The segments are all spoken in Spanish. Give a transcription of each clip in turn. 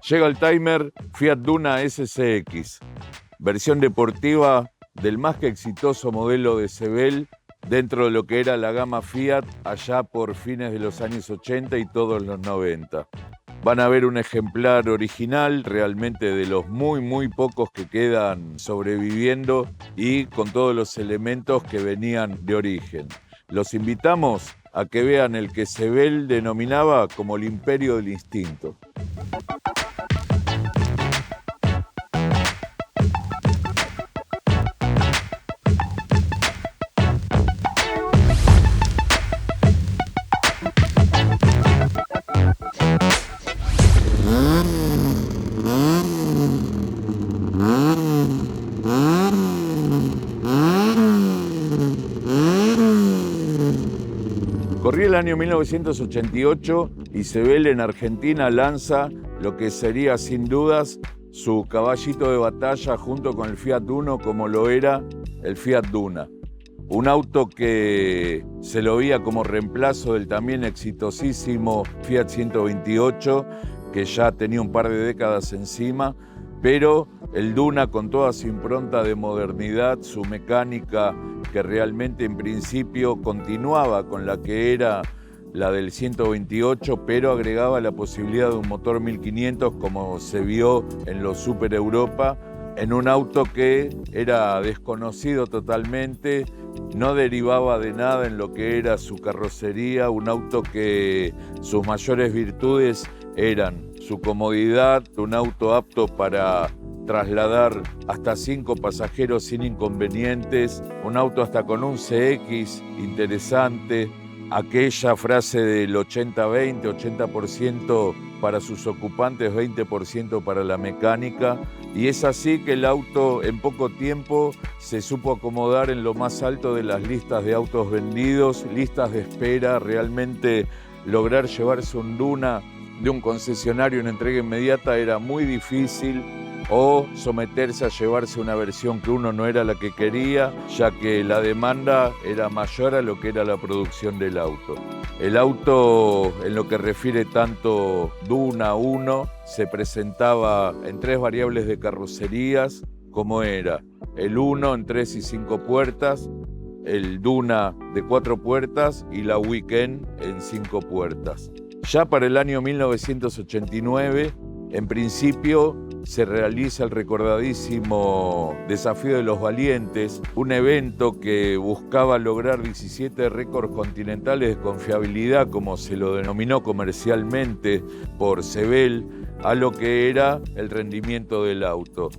Llega el timer Fiat Duna SCX, versión deportiva del más que exitoso modelo de Sebel dentro de lo que era la gama Fiat allá por fines de los años 80 y todos los 90. Van a ver un ejemplar original, realmente de los muy pocos que quedan sobreviviendo y con todos los elementos que venían de origen. Los invitamos a que vean el que Sebel denominaba como el imperio del instinto. Corría el año 1988 y Sebel en Argentina lanza lo que sería sin dudas su caballito de batalla junto con el Fiat Uno, como lo era el Fiat Duna. Un auto que se lo veía como reemplazo del también exitosísimo Fiat 128, que ya tenía un par de décadas encima, pero el Duna, con toda su impronta de modernidad, su mecánica que realmente en principio continuaba con la que era la del 128, pero agregaba la posibilidad de un motor 1500 como se vio en los Super Europa, en un auto que era desconocido totalmente, no derivaba de nada en lo que era su carrocería, un auto que sus mayores virtudes eran su comodidad, un auto apto para trasladar hasta 5 pasajeros sin inconvenientes, un auto hasta con un CX interesante, aquella frase del 80-20, 80% para sus ocupantes, 20% para la mecánica, y es así que el auto en poco tiempo se supo acomodar en lo más alto de las listas de autos vendidos, listas de espera, realmente lograr llevarse un Duna de un concesionario en entrega inmediata era muy difícil, o someterse a llevarse una versión que uno no era la que quería, ya que la demanda era mayor a lo que era la producción del auto. El auto, en lo que refiere tanto Duna 1, se presentaba en 3 variables de carrocerías, como era el 1 en 3 y 5 puertas, el Duna de 4 puertas y la Weekend en 5 puertas. Ya para el año 1989, en principio, se realiza el recordadísimo Desafío de los Valientes, un evento que buscaba lograr 17 récords continentales de confiabilidad, como se lo denominó comercialmente por Sebel, a lo que era el rendimiento del auto.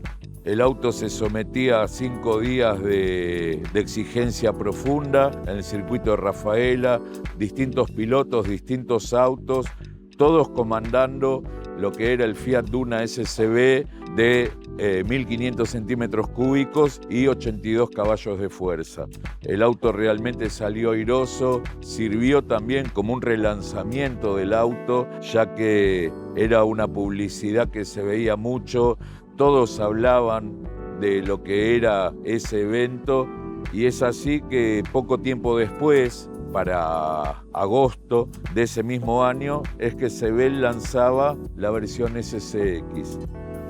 El auto se sometía a 5 días de exigencia profunda en el circuito de Rafaela, distintos pilotos, distintos autos, todos comandando lo que era el Fiat Duna SCB de 1.500 centímetros cúbicos y 82 caballos de fuerza. El auto realmente salió airoso, sirvió también como un relanzamiento del auto, ya que era una publicidad que se veía mucho, todos hablaban de lo que era ese evento, y es así que poco tiempo después, para agosto de ese mismo año, es que Sebel lanzaba la versión SCX.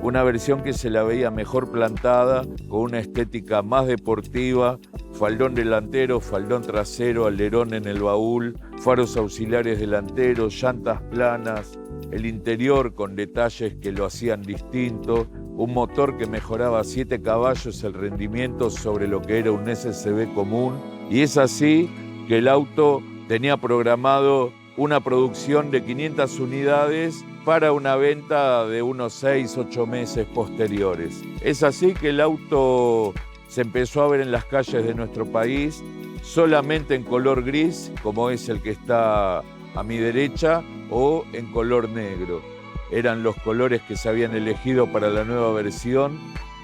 Una versión que se la veía mejor plantada, con una estética más deportiva, faldón delantero, faldón trasero, alerón en el baúl, faros auxiliares delanteros, llantas planas, el interior con detalles que lo hacían distinto, un motor que mejoraba 7 caballos el rendimiento sobre lo que era un SCB común, y es así que el auto tenía programado una producción de 500 unidades para una venta de unos 6-8 meses posteriores. Es así que el auto se empezó a ver en las calles de nuestro país solamente en color gris, como es el que está a mi derecha, o en color negro. Eran los colores que se habían elegido para la nueva versión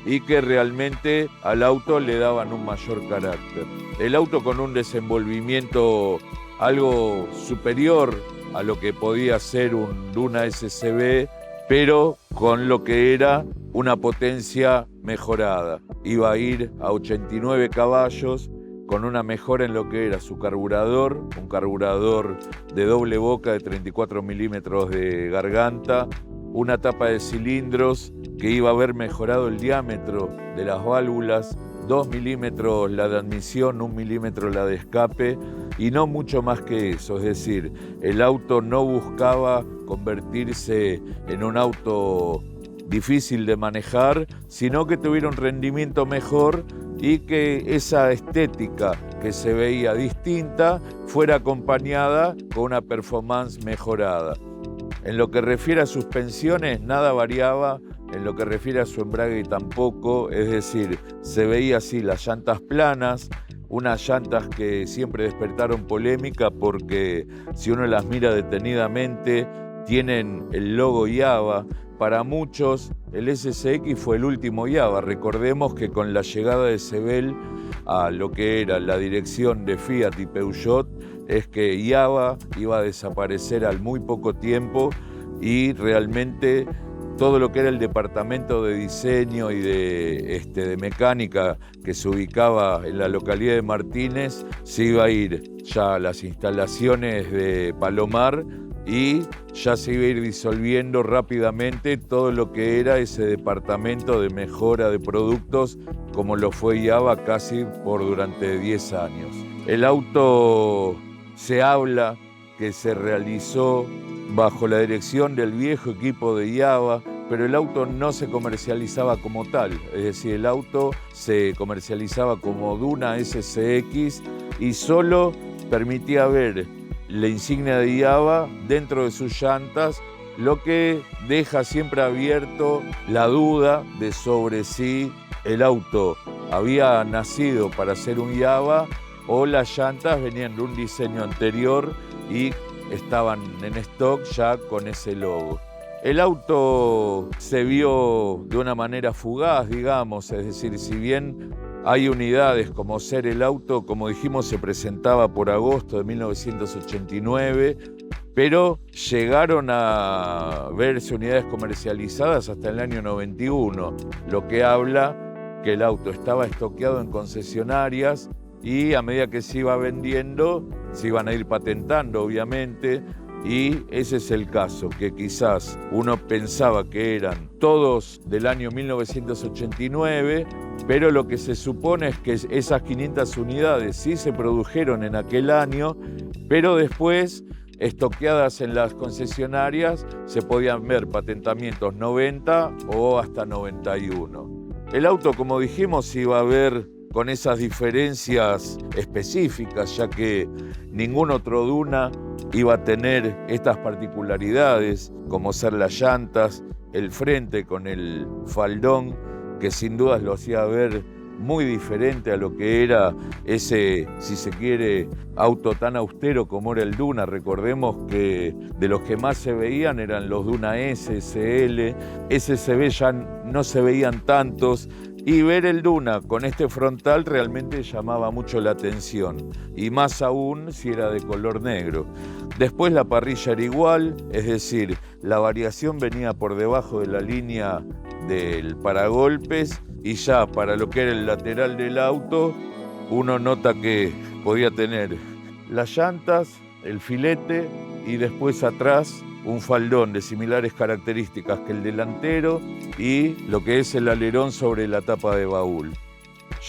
y que realmente al auto le daban un mayor carácter. El auto con un desenvolvimiento algo superior a lo que podía ser un Duna SCB, pero con lo que era una potencia mejorada. Iba a ir a 89 caballos, con una mejora en lo que era su carburador, un carburador de doble boca de 34 milímetros de garganta, una tapa de cilindros que iba a haber mejorado el diámetro de las válvulas, 2 milímetros la de admisión, 1 milímetro la de escape, y no mucho más que eso. Es decir, el auto no buscaba convertirse en un auto difícil de manejar, sino que tuviera un rendimiento mejor y que esa estética que se veía distinta fuera acompañada con una performance mejorada. En lo que refiere a suspensiones, nada variaba. En lo que refiere a su embrague tampoco, es decir, se veía así las llantas planas, unas llantas que siempre despertaron polémica porque si uno las mira detenidamente, tienen el logo Java. Para muchos, el SSX fue el último Java. Recordemos que con la llegada de Sebel a lo que era la dirección de Fiat y Peugeot, es que Java iba a desaparecer al muy poco tiempo y realmente todo lo que era el departamento de diseño y de mecánica que se ubicaba en la localidad de Martínez se iba a ir ya a las instalaciones de Palomar y ya se iba a ir disolviendo rápidamente todo lo que era ese departamento de mejora de productos como lo fue Java casi por durante 10 años. El auto se habla que se realizó bajo la dirección del viejo equipo de Java, pero el auto no se comercializaba como tal, es decir, el auto se comercializaba como Duna SSX y solo permitía ver la insignia de Java dentro de sus llantas, lo que deja siempre abierto la duda de sobre si el auto había nacido para ser un Java o las llantas venían de un diseño anterior y estaban en stock ya con ese logo. El auto se vio de una manera fugaz, digamos, es decir, si bien hay unidades como ser el auto, como dijimos, se presentaba por agosto de 1989, pero llegaron a verse unidades comercializadas hasta el año 91, lo que habla que el auto estaba estoqueado en concesionarias y a medida que se iba vendiendo, se iban a ir patentando, obviamente, y ese es el caso, que quizás uno pensaba que eran todos del año 1989, pero lo que se supone es que esas 500 unidades sí se produjeron en aquel año, pero después, estoqueadas en las concesionarias, se podían ver patentamientos 90 o hasta 91. El auto, como dijimos, iba a ver con esas diferencias específicas, ya que ningún otro Duna iba a tener estas particularidades, como ser las llantas, el frente con el faldón, que sin dudas lo hacía ver muy diferente a lo que era ese, si se quiere, auto tan austero como era el Duna. Recordemos que de los que más se veían eran los Duna S, SL, SSB ya no se veían tantos, y ver el Duna con este frontal realmente llamaba mucho la atención, y más aún si era de color negro. Después la parrilla era igual, es decir, la variación venía por debajo de la línea del paragolpes, y ya para lo que era el lateral del auto, uno nota que podía tener las llantas, el filete y después atrás un faldón de similares características que el delantero y lo que es el alerón sobre la tapa de baúl.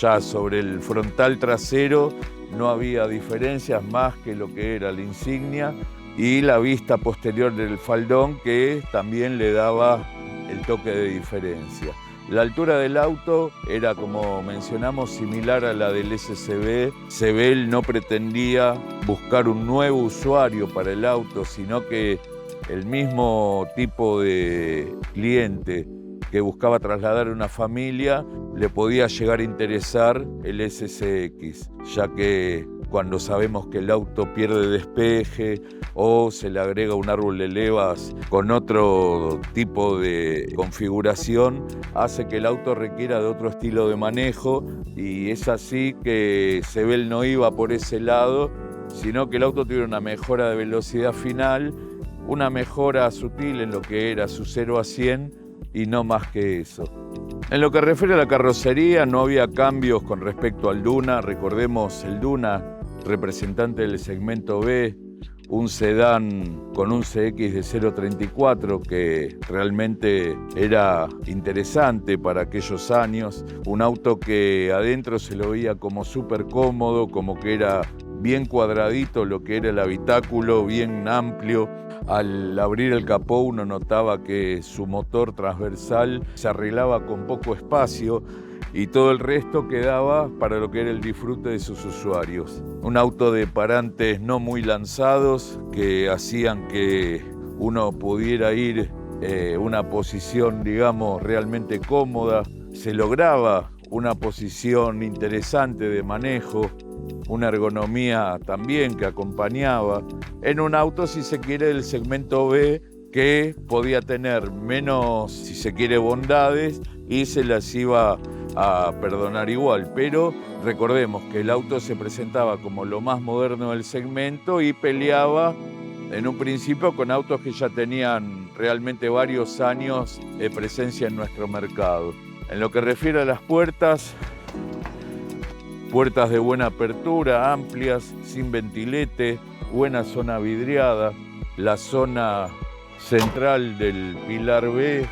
Ya sobre el frontal trasero no había diferencias más que lo que era la insignia y la vista posterior del faldón, que también le daba el toque de diferencia. La altura del auto era, como mencionamos, similar a la del SSB. Sebel no pretendía buscar un nuevo usuario para el auto, sino que el mismo tipo de cliente que buscaba trasladar a una familia le podía llegar a interesar el SSX, ya que cuando sabemos que el auto pierde despeje o se le agrega un árbol de levas con otro tipo de configuración, hace que el auto requiera de otro estilo de manejo, y es así que Sebel no iba por ese lado, sino que el auto tuviera una mejora de velocidad final, una mejora sutil en lo que era su 0 a 100 y no más que eso. En lo que refiere a la carrocería, no había cambios con respecto al Duna. Recordemos el Duna, representante del segmento B, un sedán con un CX de 0.34 que realmente era interesante para aquellos años, un auto que adentro se lo veía como súper cómodo, como que era bien cuadradito lo que era el habitáculo, bien amplio. Al abrir el capó uno notaba que su motor transversal se arreglaba con poco espacio y todo el resto quedaba para lo que era el disfrute de sus usuarios. Un auto de parantes no muy lanzados que hacían que uno pudiera ir una posición, digamos, realmente cómoda. Se lograba una posición interesante de manejo, una ergonomía también que acompañaba, en un auto, si se quiere, del segmento B, que podía tener menos, si se quiere, bondades y se las iba a perdonar igual. Pero recordemos que el auto se presentaba como lo más moderno del segmento y peleaba en un principio con autos que ya tenían realmente varios años de presencia en nuestro mercado. En lo que refiere a las puertas de buena apertura, amplias, sin ventilete, buena zona vidriada, la zona central del pilar B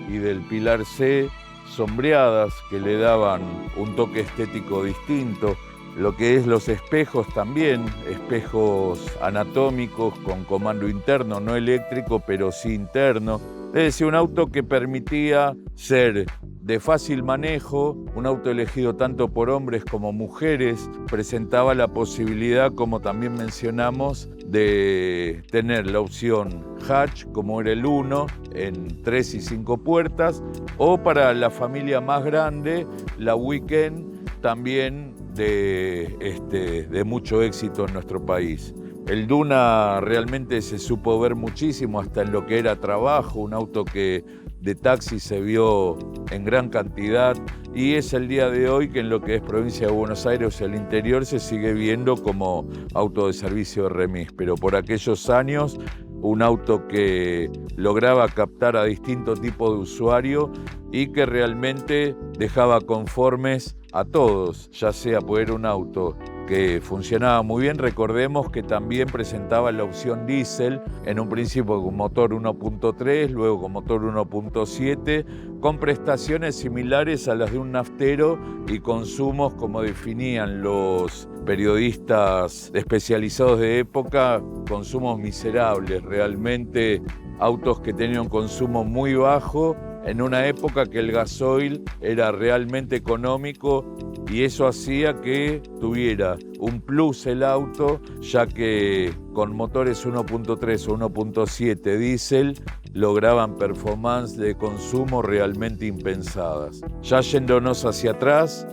y del pilar C sombreadas que le daban un toque estético distinto. Lo que es los espejos también, espejos anatómicos con comando interno, no eléctrico, pero sí interno. Es decir, un auto que permitía ser de fácil manejo, un auto elegido tanto por hombres como mujeres, presentaba la posibilidad, como también mencionamos, de tener la opción hatch, como era el 1, en 3 y 5 puertas, o para la familia más grande, la Weekend, también de mucho éxito en nuestro país. El Duna realmente se supo ver muchísimo hasta en lo que era trabajo, un auto que de taxi se vio en gran cantidad y es el día de hoy que en lo que es provincia de Buenos Aires o el interior se sigue viendo como auto de servicio de remis, pero por aquellos años un auto que lograba captar a distintos tipos de usuarios y que realmente dejaba conformes a todos, ya sea poder un auto que funcionaba muy bien. Recordemos que también presentaba la opción diésel, en un principio con motor 1.3, luego con motor 1.7, con prestaciones similares a las de un naftero y consumos, como definían los periodistas especializados de época, consumos miserables, realmente autos que tenían un consumo muy bajo, en una época que el gasoil era realmente económico y eso hacía que tuviera un plus el auto, ya que con motores 1.3 o 1.7 diésel lograban performance de consumo realmente impensadas. Ya yéndonos hacia atrás,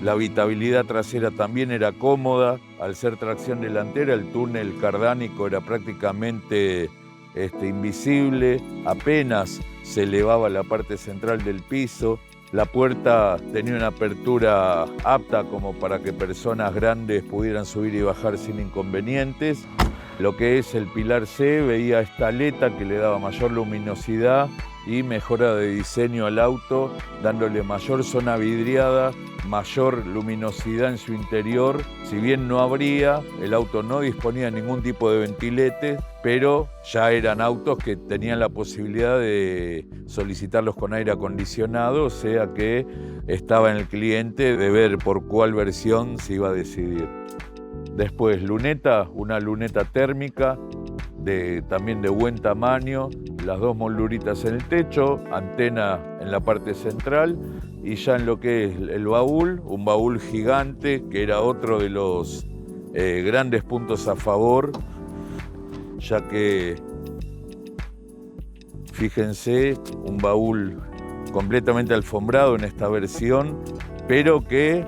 la habitabilidad trasera también era cómoda, al ser tracción delantera el túnel cardánico era prácticamente invisible, apenas se elevaba la parte central del piso, la puerta tenía una apertura apta como para que personas grandes pudieran subir y bajar sin inconvenientes. Lo que es el pilar C veía esta aleta que le daba mayor luminosidad y mejora de diseño al auto, dándole mayor zona vidriada, mayor luminosidad en su interior. Si bien no abría, el auto no disponía de ningún tipo de ventilete, pero ya eran autos que tenían la posibilidad de solicitarlos con aire acondicionado, o sea que estaba en el cliente de ver por cuál versión se iba a decidir. Después luneta, una luneta térmica, también de buen tamaño, las dos molduritas en el techo, antena en la parte central y ya en lo que es el baúl, un baúl gigante que era otro de los grandes puntos a favor, ya que, fíjense, un baúl completamente alfombrado en esta versión, pero que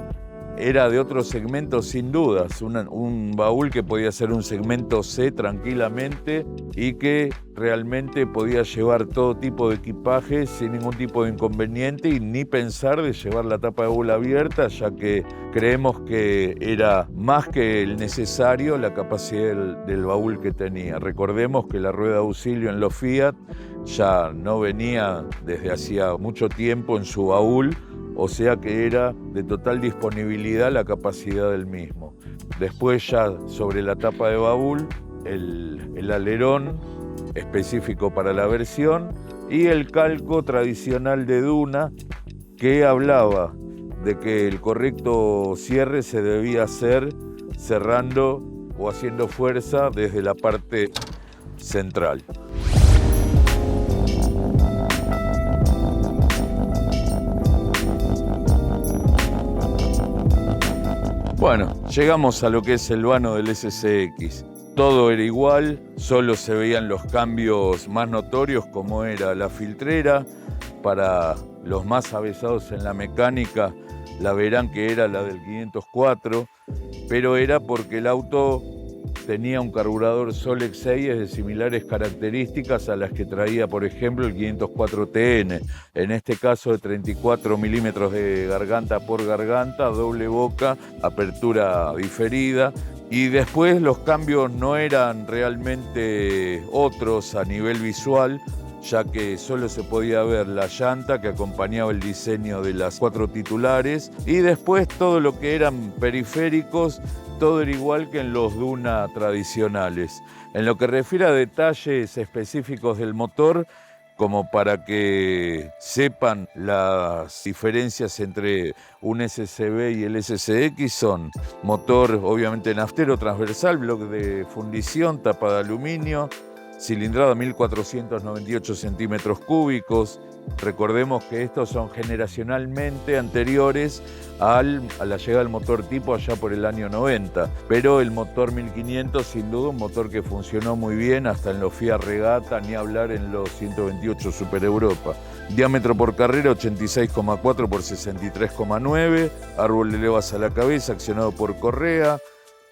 era de otro segmento sin dudas, un baúl que podía ser un segmento C tranquilamente y que realmente podía llevar todo tipo de equipaje sin ningún tipo de inconveniente y ni pensar de llevar la tapa de baúl abierta, ya que creemos que era más que el necesario la capacidad del baúl que tenía. Recordemos que la rueda de auxilio en los Fiat ya no venía desde hacía mucho tiempo en su baúl, o sea que era de total disponibilidad la capacidad del mismo. Después ya sobre la tapa de baúl, el alerón específico para la versión y el calco tradicional de Duna que hablaba de que el correcto cierre se debía hacer cerrando o haciendo fuerza desde la parte central. Bueno, llegamos a lo que es el vano del SCX. Todo era igual, solo se veían los cambios más notorios como era la filtrera. Para los más avesados en la mecánica la verán que era la del 504, pero era porque el auto tenía un carburador Solex 6 de similares características a las que traía, por ejemplo, el 504 TN. En este caso de 34 milímetros de garganta por garganta, doble boca, apertura diferida. Y después los cambios no eran realmente otros a nivel visual, ya que solo se podía ver la llanta que acompañaba el diseño de las 4 titulares y después todo lo que eran periféricos, todo era igual que en los Duna tradicionales. En lo que refiere a detalles específicos del motor, como para que sepan las diferencias entre un SCB y el SCX, son motor obviamente naftero transversal, bloque de fundición, tapa de aluminio, cilindrada 1498 centímetros cúbicos. Recordemos que estos son generacionalmente anteriores a la llegada del motor tipo allá por el año 90, pero el motor 1500 sin duda un motor que funcionó muy bien hasta en los Fiat Regata, ni hablar en los 128 Super Europa. Diámetro por carrera 86,4 por 63,9, árbol de levas a la cabeza accionado por correa,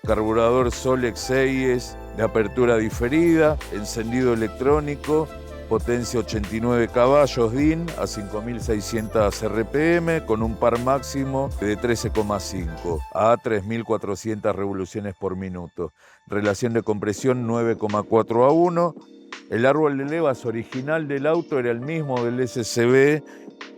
carburador Solex 6 de apertura diferida, encendido electrónico, potencia 89 caballos DIN a 5600 RPM con un par máximo de 13,5 a 3400 revoluciones por minuto. Relación de compresión 9,4 a 1. El árbol de levas original del auto era el mismo del SCB.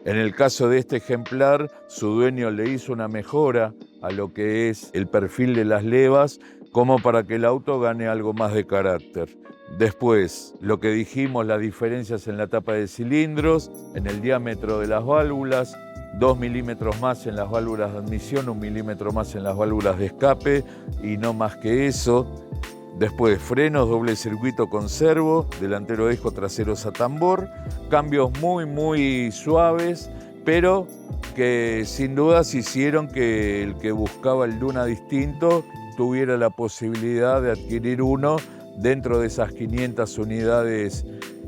En el caso de este ejemplar, su dueño le hizo una mejora a lo que es el perfil de las levas, como para que el auto gane algo más de carácter. Después, lo que dijimos, las diferencias en la tapa de cilindros, en el diámetro de las válvulas, 2 milímetros más en las válvulas de admisión, 1 milímetro más en las válvulas de escape y no más que eso. Después, frenos, doble circuito con servo, delantero disco, traseros a tambor, cambios muy suaves, pero que sin dudas hicieron que el que buscaba el Duna distinto tuviera la posibilidad de adquirir uno dentro de esas 500 unidades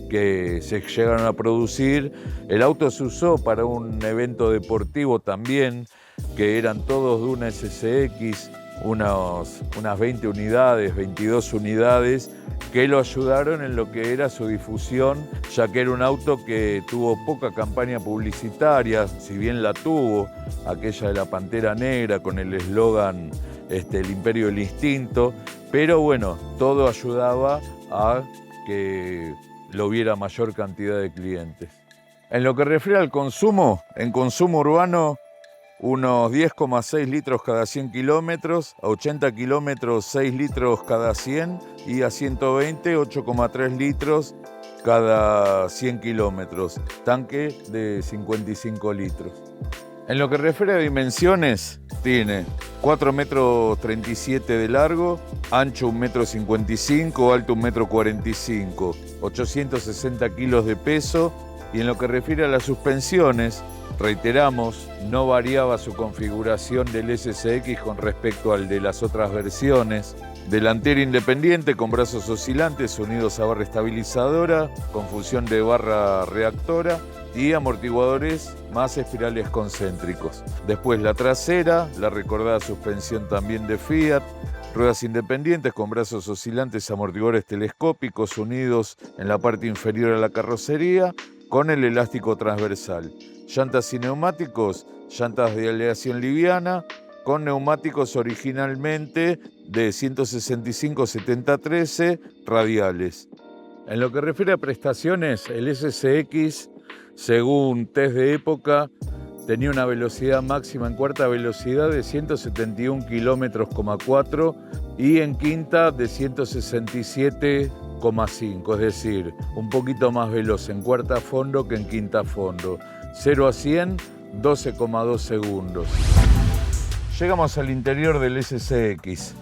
que se llegaron a producir. El auto se usó para un evento deportivo también, que eran todos Duna SCX, unas 20 unidades, 22 unidades, que lo ayudaron en lo que era su difusión, ya que era un auto que tuvo poca campaña publicitaria, si bien la tuvo, aquella de la Pantera Negra con el eslogan el imperio del instinto, pero bueno, todo ayudaba a que lo viera mayor cantidad de clientes. En lo que refiere al consumo, en consumo urbano, unos 10,6 litros cada 100 kilómetros, a 80 kilómetros 6 litros cada 100 y a 120 8,3 litros cada 100 kilómetros, tanque de 55 litros. En lo que refiere a dimensiones, tiene 4,37 metros de largo, ancho 1,55 metros, alto 1,45 metros, 860 kilos de peso. Y en lo que refiere a las suspensiones, reiteramos, no variaba su configuración del SCX con respecto al de las otras versiones. Delantero independiente con brazos oscilantes unidos a barra estabilizadora, con función de barra reactora y amortiguadores más espirales concéntricos. Después la trasera, la recordada suspensión también de Fiat, ruedas independientes con brazos oscilantes, amortiguadores telescópicos unidos en la parte inferior a la carrocería con el elástico transversal. Llantas y neumáticos, llantas de aleación liviana, con neumáticos originalmente de 165-70-13 radiales. En lo que refiere a prestaciones, el SCX, según test de época, tenía una velocidad máxima en cuarta velocidad de 171,4 kilómetros y en quinta de 167,5, es decir, un poquito más veloz en cuarta a fondo que en quinta a fondo. 0 a 100, 12,2 segundos. Llegamos al interior del SCX.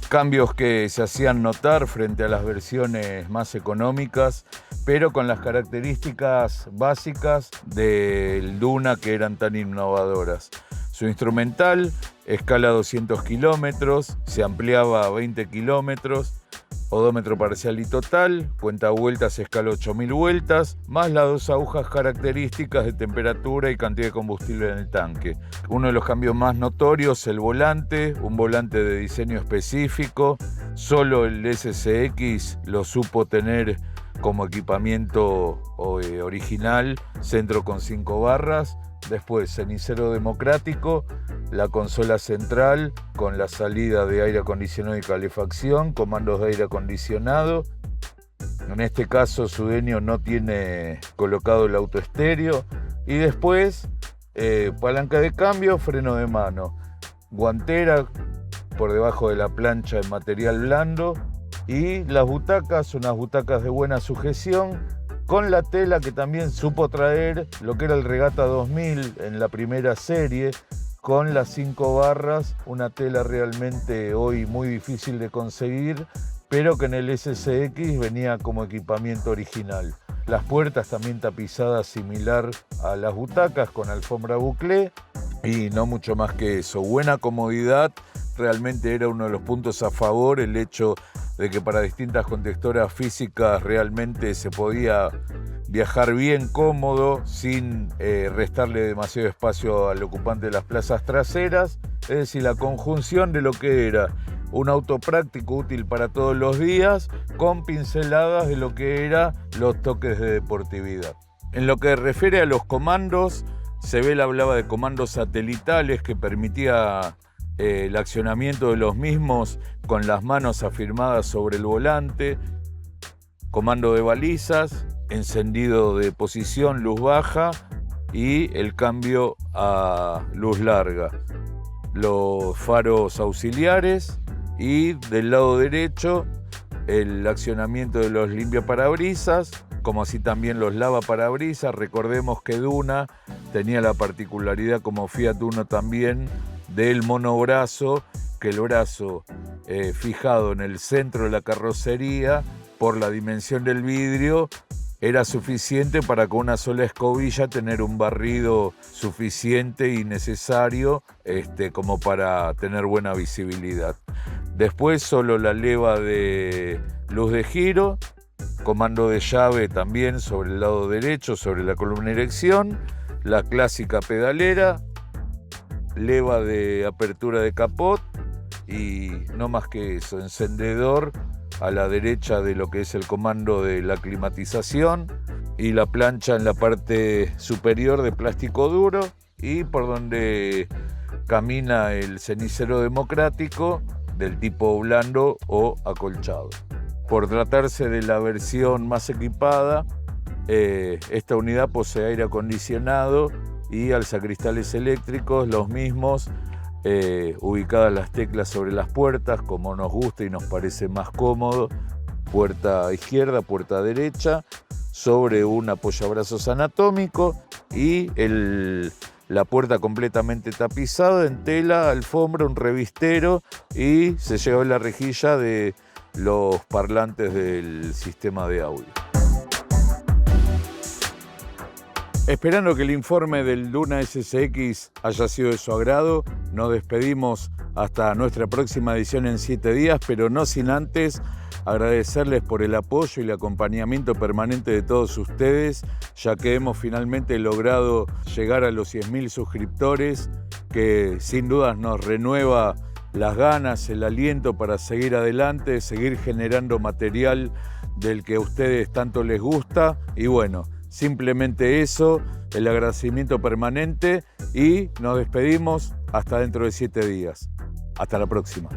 Cambios que se hacían notar frente a las versiones más económicas, pero con las características básicas del Duna que eran tan innovadoras. Su instrumental, escala 200 kilómetros, se ampliaba a 20 kilómetros, odómetro parcial y total, cuenta vueltas, escala 8.000 vueltas, más las 2 agujas características de temperatura y cantidad de combustible en el tanque. Uno de los cambios más notorios, el volante, un volante de diseño específico. Solo el SCX lo supo tener como equipamiento original, centro con 5 barras. Después, cenicero democrático, la consola central con la salida de aire acondicionado y calefacción, comandos de aire acondicionado. En este caso, su dueño no tiene colocado el autoestéreo. Y después, palanca de cambio, freno de mano, guantera por debajo de la plancha en material blando. Y las butacas, unas butacas de buena sujeción, con la tela que también supo traer lo que era el Regata 2000 en la primera serie, con las 5 barras, una tela realmente hoy muy difícil de conseguir, pero que en el SCX venía como equipamiento original. Las puertas también tapizadas similar a las butacas con alfombra buclé y no mucho más que eso. Buena comodidad, realmente era uno de los puntos a favor el hecho de que para distintas contexturas físicas realmente se podía viajar bien cómodo sin restarle demasiado espacio al ocupante de las plazas traseras. Es decir, la conjunción de lo que era un auto práctico útil para todos los días con pinceladas de lo que eran los toques de deportividad. En lo que refiere a los comandos, Sebel hablaba de comandos satelitales que permitía el accionamiento de los mismos con las manos afirmadas sobre el volante, comando de balizas, encendido de posición, luz baja y el cambio a luz larga, los faros auxiliares y del lado derecho el accionamiento de los limpiaparabrisas, como así también los lavaparabrisas. Recordemos que Duna tenía la particularidad, como Fiat Uno también, del monobrazo, que el brazo fijado en el centro de la carrocería por la dimensión del vidrio era suficiente para con una sola escobilla tener un barrido suficiente y necesario como para tener buena visibilidad. Después solo la leva de luz de giro, comando de llave también sobre el lado derecho, sobre la columna de dirección, la clásica pedalera, leva de apertura de capot y no más que eso, encendedor a la derecha de lo que es el comando de la climatización y la plancha en la parte superior de plástico duro y por donde camina el cenicero democrático del tipo blando o acolchado. Por tratarse de la versión más equipada, esta unidad posee aire acondicionado y alzacristales eléctricos, los mismos, ubicadas las teclas sobre las puertas, como nos gusta y nos parece más cómodo, puerta izquierda, puerta derecha, sobre un apoyabrazos anatómico y la puerta completamente tapizada en tela, alfombra, un revistero y se lleva la rejilla de los parlantes del sistema de audio. Esperando que el informe del Duna SCX haya sido de su agrado, nos despedimos hasta nuestra próxima edición en 7 días, pero no sin antes agradecerles por el apoyo y el acompañamiento permanente de todos ustedes, ya que hemos finalmente logrado llegar a los 100.000 suscriptores, que sin dudas nos renueva las ganas, el aliento para seguir adelante, seguir generando material del que a ustedes tanto les gusta. Y bueno, simplemente eso, el agradecimiento permanente y nos despedimos hasta dentro de 7 días. Hasta la próxima.